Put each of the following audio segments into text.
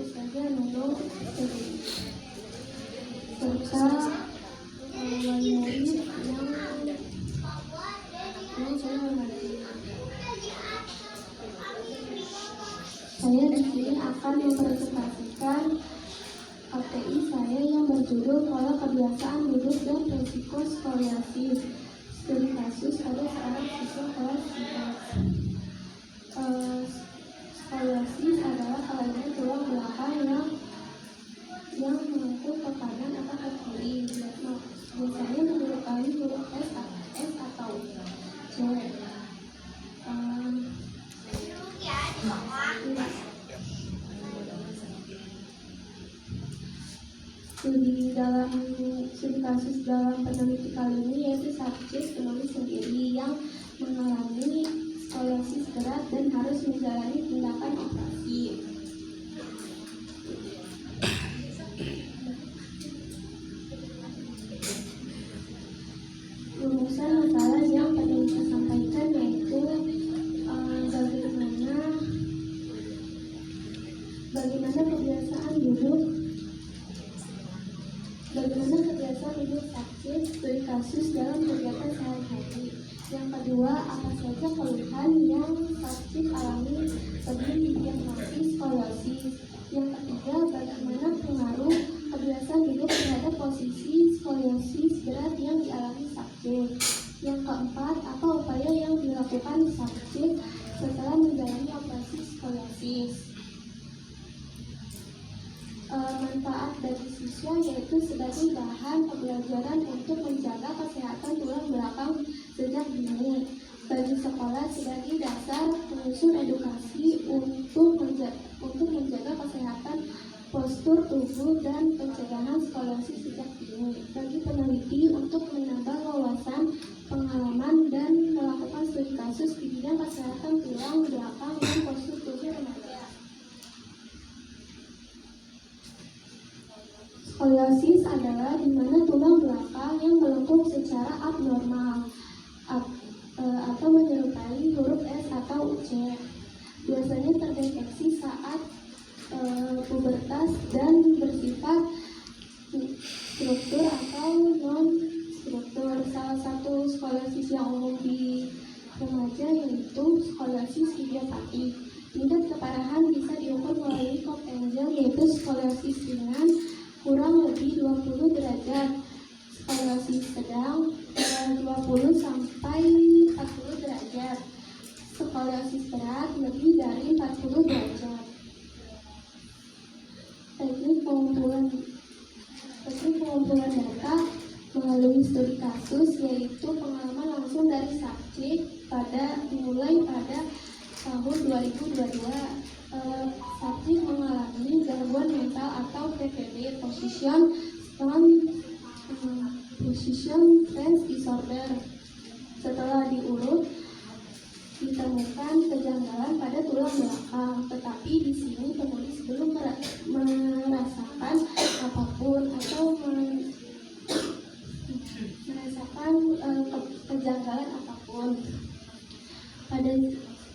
Ustazah Nurul serta wali murid yang saya hormati. Saya di sini akan mempresentasikan KTI saya yang berjudul Pola Kebiasaan Duduk dan Risiko Skoliosis, studi kasus pada seorang siswa kelas 4. Skoliosis adalah kelainan tulang belakang yang mengatur ke kanan atau ke kiri. Biasanya menyerupai huruf S atau C. Studi kasus dalam peneliti kali ini yaitu subjek penulis sendiri yang mengalami skoliosis berat dan harus menjalani tindakan operasi. Rumusan masalah yang penulis sampaikan yaitu bagaimana kebiasaan duduk subjek studi kasus dalam kegiatan sehari-hari. Yang kedua, apa saja keluhan yang subjek alami sebelum didiagnosis skoliosis. Yang ketiga, bagaimana pengaruh kebiasaan duduk terhadap posisi skoliosis berat yang dialami subjek. Yang keempat, apa upaya yang dilakukan subjek setelah menjalani operasi skoliosis. Manfaat dari siswa yaitu sebagai bahan pembelajaran untuk menjaga kesehatan tulang belakang sejak dini, bagi sekolah sebagai dasar menyusun edukasi untuk menjaga kesehatan postur tubuh dan pencegahan skoliosis sejak dini, bagi peneliti untuk menambah wawasan, pengalaman, dan melakukan studi kasus di bidang kesehatan tulang belakang dan postur tubuh remaja. Skoliosis adalah di mana tulang belakang yang melengkung secara abnormal atau menyerupai huruf S atau C. Biasanya terdeteksi saat pubertas dan bersifat struktur atau non-struktur. Salah satu skoliosis yang umum di remaja yaitu skoliosis idiopatik. Tingkat keparahan bisa diukur melalui Cobb Angel yaitu skoliosis ringan kurang lebih 20 derajat, skoliosis sedang 20 sampai 40 derajat, skoliosis berat lebih dari 40 derajat. Teknik pengumpulan data melalui studi kasus yaitu pengalaman langsung dari subjek dimulai pada tahun 2022. Subjek mengalami gangguan mental atau PPD Position Stress Disorder. Setelah diurut, ditemukan kejanggalan pada tulang belakang, tetapi di sini penulis belum merasakan apapun atau merasakan kejanggalan apapun.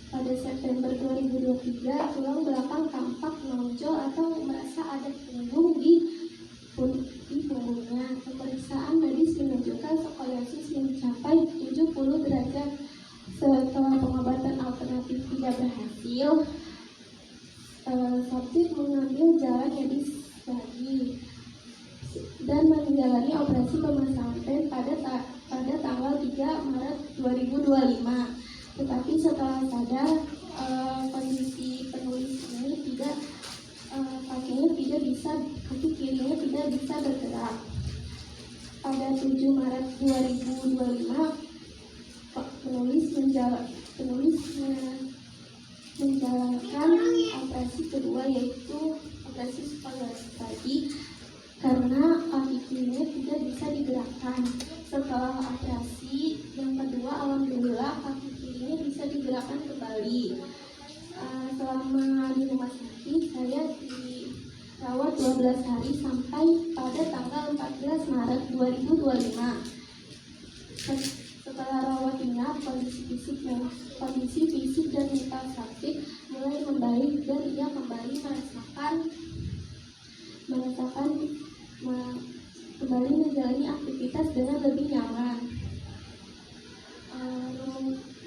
Pada September 2023, tulang belakang tampak menonjol atau merasa ada punggung di punggungnya. Pemeriksaan medis menunjukkan skoliosis mencapai 70 derajat. Setelah pengobatan alternatif tidak berhasil, subjek mengambil jalan medis lagi dan menjalani operasi pemasangan pen pada tanggal 3 Maret 2025. Tetapi setelah sadar, kondisi penulis ini kaki kirinya tidak bisa bergerak. Pada 7 Maret 2025, penulis menjalankan operasi kedua yaitu operasi skoliosis lagi karena kaki kirinya tidak bisa digerakkan. Setelah operasi yang kedua, alhamdulillah kaki kirinya bisa digerakkan kembali. Selama di rumah sakit saya dirawat 12 hari sampai pada tanggal 14 Maret 2025. Setelah rawat inap, kondisi fisik dan mental subjek mulai membaik dan agar ia kembali kembali menjalani aktivitas dengan lebih nyaman.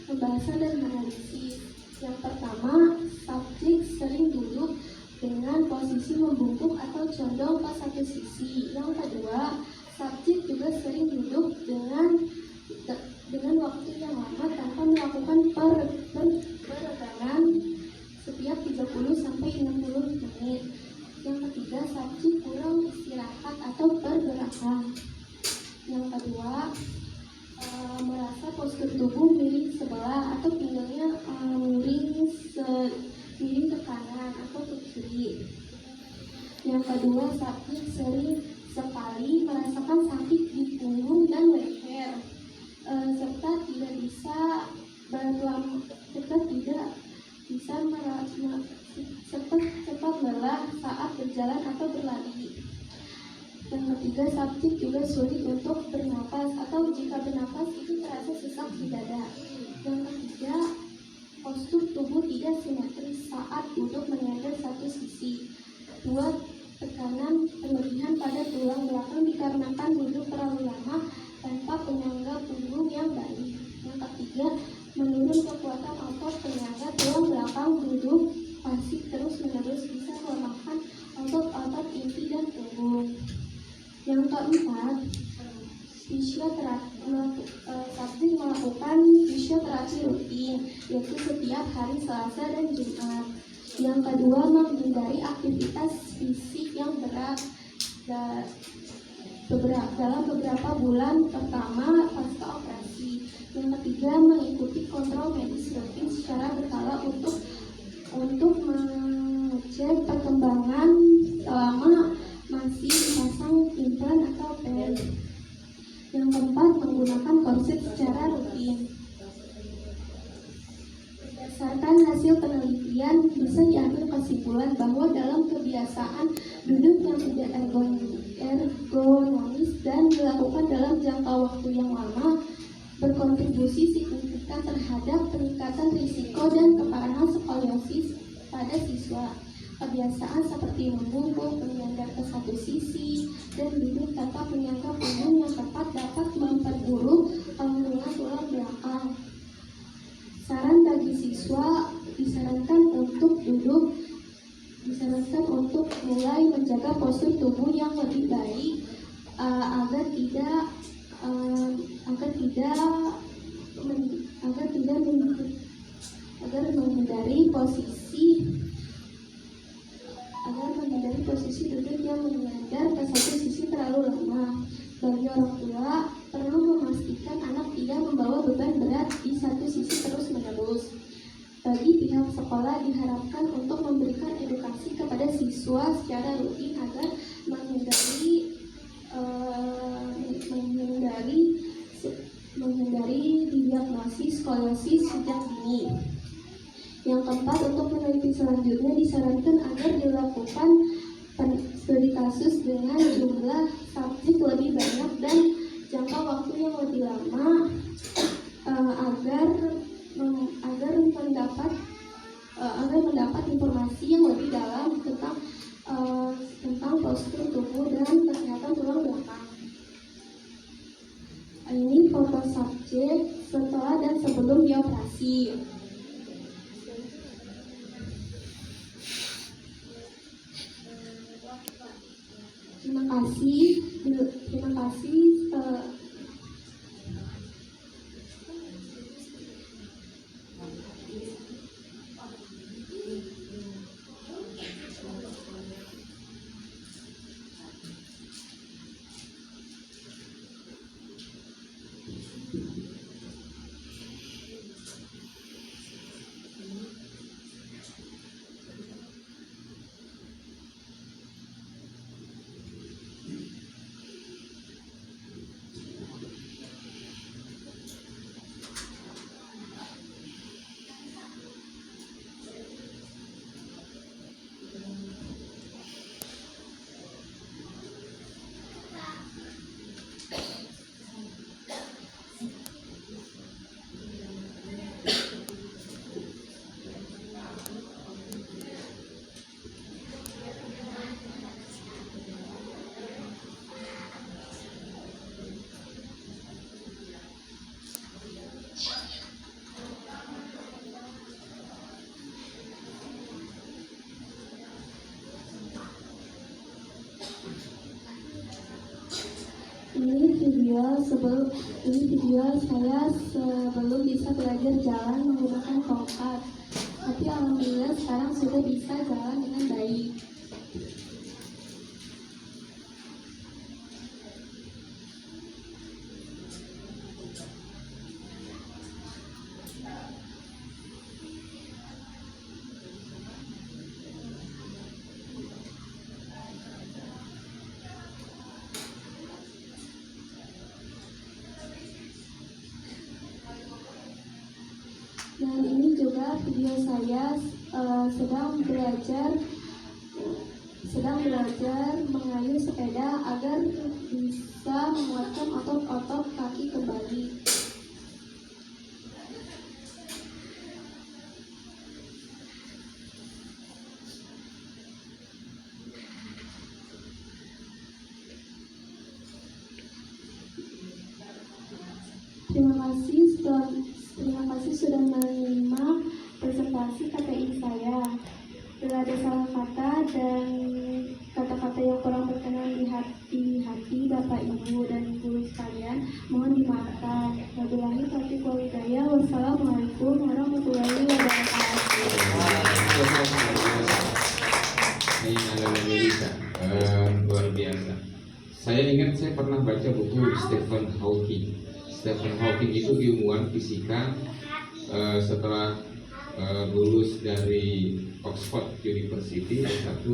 Pembahasan dan analisis. Yang pertama, subjek sering duduk dengan posisi membungkuk atau condong ke satu sisi. Yang kedua, subjek juga sering duduk dengan waktu yang lama tanpa melakukan peregangan setiap 30-60 menit. Yang ketiga, subjek kurang istirahat atau pergerakan. Yang kedua, merasa postur tubuh miring sebelah atau pinggangnya miring ke kanan atau ke kiri. Yang kedua, subjek sering sekali merasakan sakit di punggung dan leher, serta tidak bisa cepat lelah saat berjalan atau berlari. Yang ketiga, subjek juga sulit untuk bernapas atau jika bernapas itu terasa sesak di dada. Yang ketiga, postur tubuh tidak simetris saat duduk menyandar satu sisi. Dua, tekanan berlebihan pada tulang belakang dikarenakan duduk terlalu lama tanpa penyangga punggung yang baik. Yang ketiga, menurun kekuatan otot penyangga tulang belakang duduk pasif terus-menerus bisa melemahkan otot-otot inti dan punggung. Yang keempat, subjek melakukan fisioterapi rutin, yaitu setiap hari Selasa dan Jumat. Yang kedua, menghindari aktivitas fisik yang berat dalam beberapa bulan pertama pasca operasi. Yang ketiga, mengikuti kontrol medis rutin secara berkala untuk mengecek perkembangan selama masih dipasang implan atau pen. Yang keempat, menggunakan korset secara rutin. Berdasarkan hasil penelitian, bisa diambil kesimpulan bahwa dalam kebiasaan duduk yang tidak ergonomis dan dilakukan dalam jangka waktu yang lama berkontribusi signifikan terhadap peningkatan risiko dan keparahan skoliosis pada siswa. Kebiasaan seperti membungkuk, menyandar ke satu sisi, dan duduk tanpa penyangga punggung yang tepat dapat memperburuk kandungan tulang belakang. Saran bagi siswa disarankan untuk mulai menjaga postur tubuh yang lebih baik agar menghindari posisi duduk yang menyandar ke satu sisi terlalu lama. Bagi orang tua, perlu memastikan anak tidak membawa beban berat di satu sisi terus-menerus. Bagi pihak sekolah diharapkan untuk memberikan edukasi kepada siswa secara rutin agar menghindari diagnosis skoliosis sejak dini. Yang keempat, untuk peneliti selanjutnya disarankan agar dilakukan studi kasus dengan jumlah subjek lebih banyak dan jangka waktu yang lebih lama agar mendapat informasi yang lebih dalam tentang postur tubuh dan kesehatan tulang belakang. Ini foto subjek setelah dan sebelum dioperasi. Terima kasih. video saya sebelum bisa belajar jalan menggunakan tongkat. Tapi alhamdulillah sekarang sudah bisa jalan dengan baik. Dan ini juga video saya sedang belajar mengayuh sepeda agar bisa menguatkan otot-otot kaki kembali. Terima kasih sudah menerima presentasi KPI saya. Bila ada salah kata dan kata-kata yang kurang berkenan di hati Bapak Ibu dan guru sekalian, mohon dimaafkan. Wabillahi taufiq wal hidayah. Wassalamualaikum warahmatullahi wabarakatuh. Ini adalah Melisa, luar biasa. Saya ingat saya pernah baca buku Stephen Hawking. Stephen Hawking itu ilmuwan fisika setelah lulus dari Oxford University S1,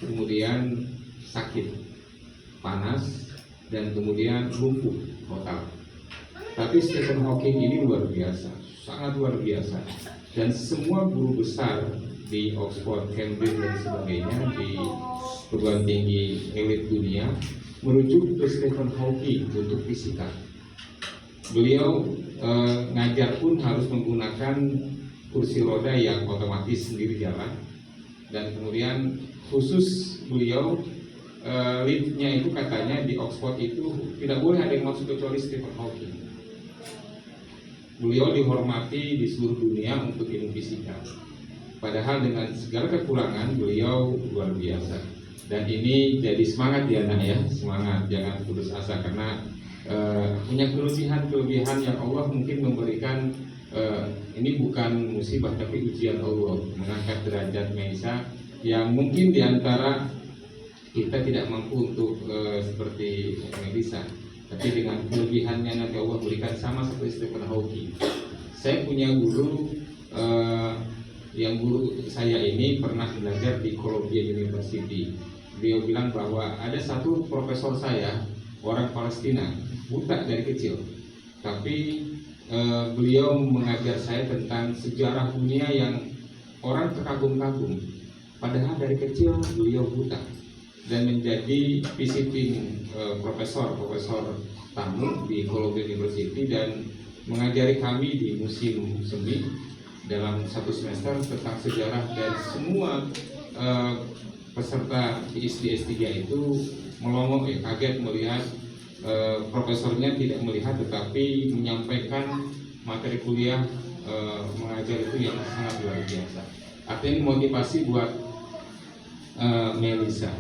kemudian sakit, panas, dan kemudian lumpuh total. Tapi Stephen Hawking ini luar biasa, sangat luar biasa. Dan semua guru besar di Oxford, Cambridge, dan sebagainya di perguruan tinggi elit dunia merujuk ke Stephen Hawking untuk fisika. Beliau ngajar pun harus menggunakan kursi roda yang otomatis sendiri jalan, dan kemudian khusus beliau liftnya itu katanya di Oxford itu tidak boleh ada yang masuk kecuali Stephen Hawking. Beliau dihormati di seluruh dunia untuk ilmu fisika, padahal dengan segala kekurangan beliau luar biasa. Dan ini jadi semangat ya nak ya, semangat, jangan putus asa karena punya kelebihan yang Allah mungkin memberikan. Ini bukan musibah tapi ujian Allah, mengangkat derajat Melisa yang mungkin diantara kita tidak mampu untuk seperti Melisa, tapi dengan kelebihannya nanti Allah berikan sama seperti Stephen Hawking. Saya punya guru yang guru saya ini pernah belajar di Columbia University. Beliau bilang bahwa ada satu profesor saya, orang Palestina, buta dari kecil, tapi beliau mengajar saya tentang sejarah dunia yang orang terkagum-kagum. Padahal dari kecil beliau buta dan menjadi visiting profesor tamu di Columbia University dan mengajari kami di musim semi dalam satu semester tentang sejarah, dan semua peserta PhD S3 itu melongo, kaget melihat profesornya tidak melihat tetapi menyampaikan materi kuliah mengajar itu yang sangat luar biasa. Artinya motivasi buat Melisa.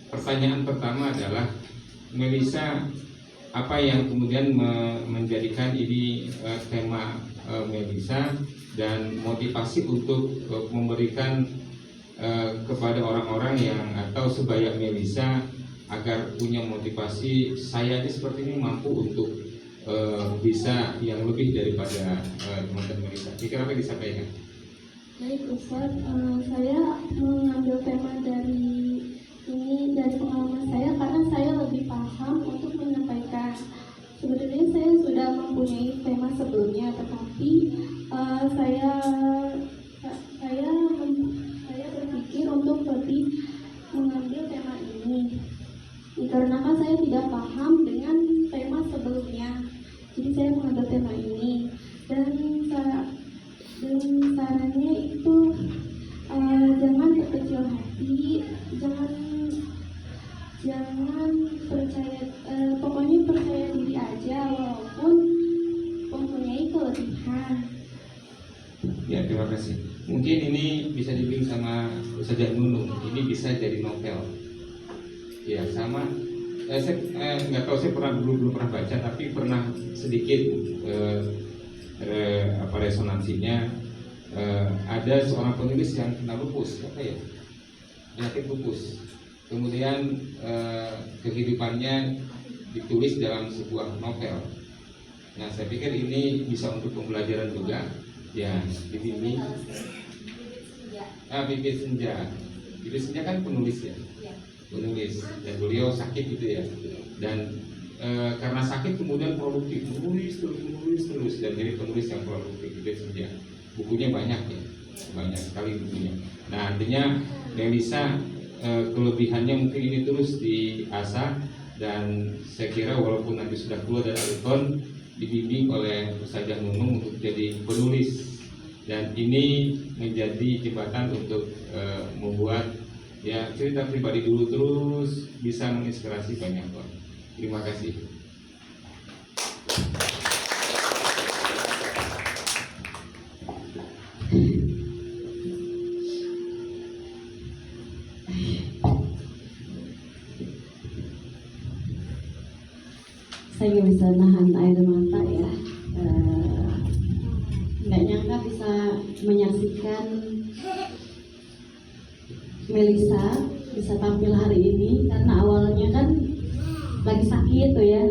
Pertanyaan pertama adalah, Melisa, apa yang kemudian menjadikan ini tema Melisa dan motivasi untuk memberikan kepada orang-orang yang atau sebaya Melisa agar punya motivasi, saya ini seperti ini mampu untuk bisa yang lebih daripada teman-teman Melisa. Kira apa yang disampaikan? Baik Ustaz, saya mengambil tema dari pengalaman saya karena saya lebih paham untuk menyampaikan. Sebenarnya saya sudah mempunyai tema sebelumnya, tetapi saya berpikir untuk lebih mengambil tema ini dikarenakan saya tidak paham dengan tema sebelumnya. Jadi saya mengambil tema ini, dan sarannya itu jangan berkecil hati, jangan percaya, pokoknya percaya diri aja walaupun mempunyai kelebihan. Ya, terima kasih. Mungkin ini bisa dibimbing sama Ustazah Nunung. Ini bisa jadi novel. Ya, sama saya nggak tahu, saya belum pernah baca, tapi pernah sedikit resonansinya. Ada seorang penulis yang kena lupus, penyakit lupus. Kemudian kehidupannya ditulis dalam sebuah novel. Nah, saya pikir ini bisa untuk pembelajaran juga. Ya, dibimbing. Bibit Senja. Bibit Senja kan penulis ya. Penulis, dan beliau sakit gitu ya. Dan karena sakit kemudian produktif, menulis terus dan jadi penulis yang produktif. Bibit Senja. Bukunya banyak ya, banyak sekali bukunya. Nah, artinya Melisa kelebihannya mungkin ini terus diasah, dan saya kira walaupun nanti sudah keluar dari Alifon, dibimbing oleh Ustazah Nunung untuk jadi penulis, dan ini menjadi jembatan untuk membuat ya cerita pribadi dulu terus bisa menginspirasi banyak orang. Terima kasih. Saya nggak bisa nahan air mata ya. Nggak nyangka bisa menyaksikan Melisa bisa tampil hari ini, karena awalnya kan lagi sakit tuh ya,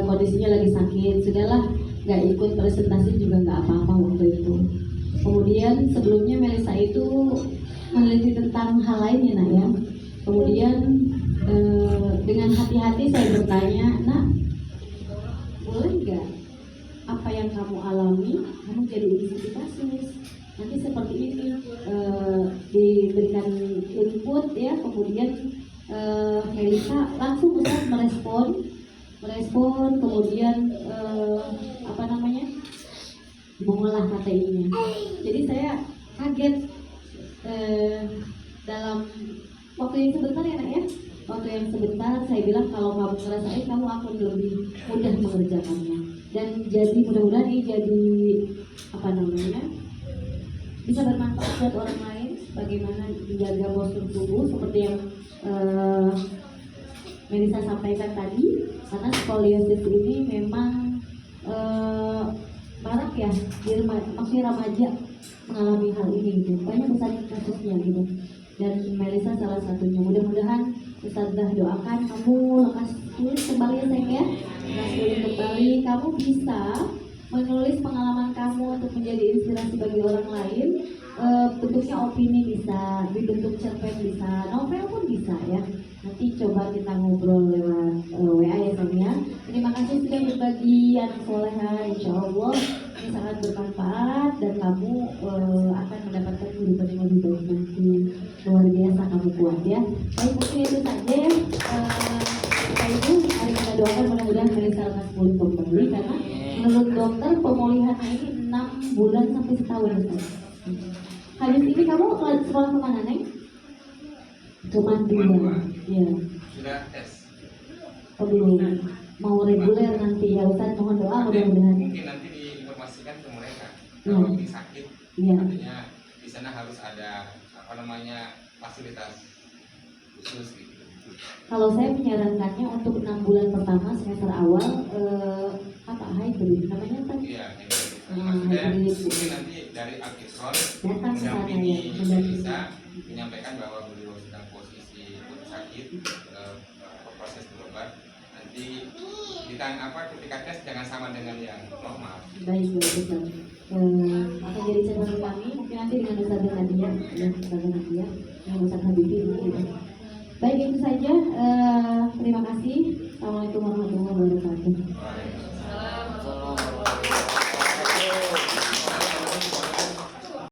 kondisinya lagi sakit. Sudahlah, nggak ikut presentasi juga nggak apa-apa waktu itu. Kemudian sebelumnya Melisa itu meneliti tentang hal lain ya nak ya. Kemudian dengan hati-hati saya bertanya, nak, boleh nggak apa yang kamu alami kamu jadi isi kasus nanti seperti ini, diberikan input ya. Kemudian Melisa langsung bisa merespon, kemudian mengolah KTI-nya. Jadi saya kaget dalam waktu yang sebentar ya nak ya. Waktu yang sebentar saya bilang kalau kamu ngerasain kamu akan lebih mudah mengerjakannya, dan jadi mudah-mudahan ini jadi bisa bermanfaat buat orang lain, bagaimana menjaga postur tubuh seperti yang Melisa sampaikan tadi. Karena skoliosis ini memang marak ya di masih remaja mengalami hal ini gitu. Banyak besar kasusnya gitu. Dan Melisa salah satunya. Mudah-mudahan Ustazah doakan kamu lekas tulis kembali ya sayang ya. Lekas tulis kembali, kamu bisa menulis pengalaman kamu untuk menjadi inspirasi bagi orang lain. Bentuknya opini bisa, dibentuk cerpen bisa, novel pun bisa ya. Nanti coba kita ngobrol lewat WA ya sayang ya. Terima kasih sudah berbagi anak soleha, insya Allah ini sangat bermanfaat dan kamu akan mendapatkan kehidupan yang lebih baik nanti. Luar biasa kamu kuat ya. Baik, mungkin itu saja ya. Ibu, mari kita doakan mudah-mudahan Melisa lekas pulih kembali, karena menurut dokter pemulihannya ini 6 bulan sampai setahun. Habis ini kamu sekolah kemana Neng? Kemandirian. Ya. Sudah tes. Oh belum. Mau reguler nanti ya Ustaz, mohon doa mudah-mudahan. Mungkin nanti diinformasikan ke mereka kalau ini sakit. Ya. Artinya di sana harus ada fasilitas khusus gitu. Kalau saya menyarankannya untuk 6 bulan pertama semester awal hybrid namanya kan? Iya, maksudnya mungkin nanti dari Akisron mendampingi bisa menyampaikan bahwa beliau sedang posisi sakit, proses berobat. Nanti ketika tes jangan sama dengan yang normal. Baik, betul. Akan jadi catatan kami mungkin nanti dengan Ustazah Nadia dan Ustazah Nadia yang Ustazah Habibie. Baik, itu saja. Terima kasih. Assalamualaikum.